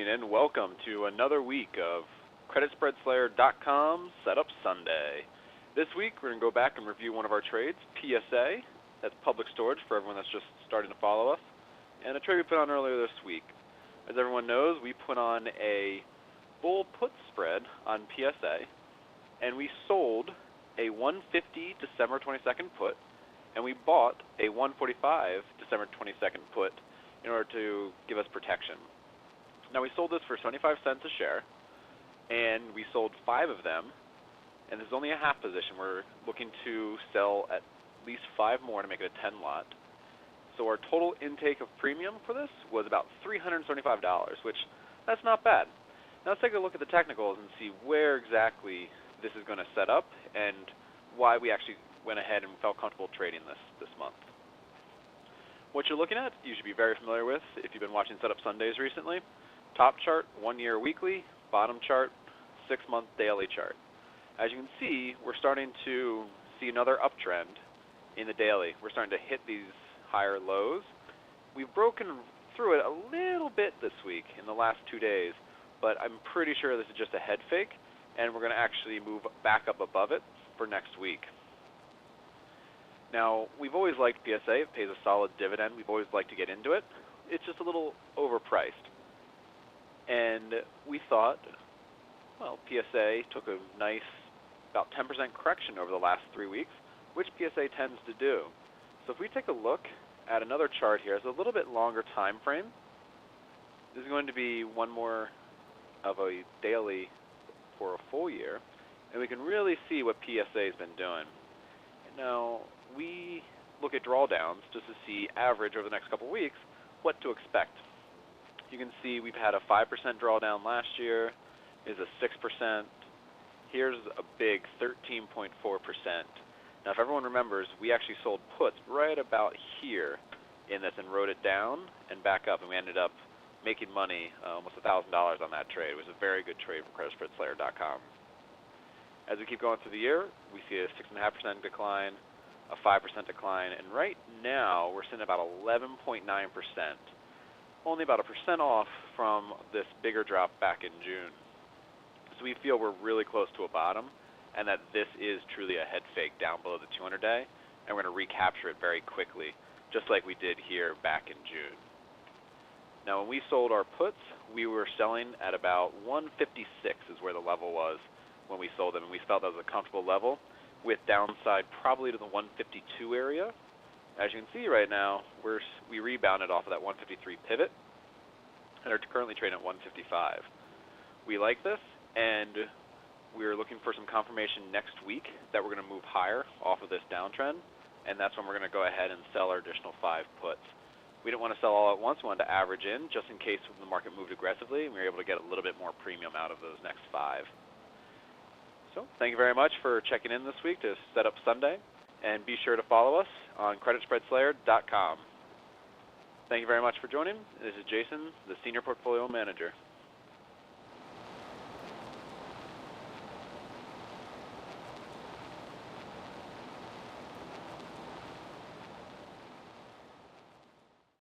and welcome to another week of CreditSpreadSlayer.com Setup Sunday. This week, we're going to go back and review one of our trades, PSA. That's public storage for everyone that's just starting to follow us, and a trade we put on earlier this week. As everyone knows, we put on a bull put spread on PSA, and we sold a 150 December 22nd put, and we bought a 145 December 22nd put in order to give us protection. Now, we sold this for 75 cents a share, and we sold 5 of them, and this is only a half position. We're looking to sell at least 5 more to make it a 10 lot. So our total intake of premium for this was about $375, which that's not bad. Now let's take a look at the technicals and see where exactly this is going to set up and why we actually went ahead and felt comfortable trading this month. What you're looking at, you should be very familiar with if you've been watching Setup Sundays recently. Top chart, 1-year weekly. Bottom chart, 6-month daily chart. As you can see, we're starting to see another uptrend in the daily. We're starting to hit these higher lows. We've broken through it a little bit this week in the last 2 days, but I'm pretty sure this is just a head fake, and we're going to actually move back up above it for next week. Now, we've always liked PSA. It pays a solid dividend. We've always liked to get into it. It's just a little overpriced. And we thought, well, PSA took a nice about 10% correction over the last 3 weeks, which PSA tends to do. So if we take a look at another chart here, it's a little bit longer time frame. This is going to be one more of a daily for a full year, and we can really see what PSA has been doing. Now, we look at drawdowns just to see average over the next couple weeks what to expect. You can see we've had a 5% drawdown last year, is a 6%. Here's a big 13.4%. Now, if everyone remembers, we actually sold puts right about here in this and wrote it down and back up, and we ended up making money, almost $1,000 on that trade. It was a very good trade from CreditSpreadSlayer.com. As we keep going through the year, we see a 6.5% decline, a 5% decline, and right now we're sitting at about 11.9%, only about 1% off from this bigger drop back in June. So we feel we're really close to a bottom, and that this is truly a head fake down below the 200-day, and we're going to recapture it very quickly, just like we did here back in June. Now, when we sold our puts, we were selling at about 156 is where the level was when we sold them, and we felt that was a comfortable level with downside probably to the 152 area. As you can see right now, we rebounded off of that 153 pivot and are currently trading at 155. We like this, and we're looking for some confirmation next week that we're going to move higher off of this downtrend, and that's when we're going to go ahead and sell our additional 5 puts. We didn't want to sell all at once. We wanted to average in just in case the market moved aggressively, and we were able to get a little bit more premium out of those next 5. So thank you very much for checking in this week to Setup Sunday, and be sure to follow us on CreditSpreadSlayer.com. Thank you very much for joining. This is Jason, the Senior Portfolio Manager.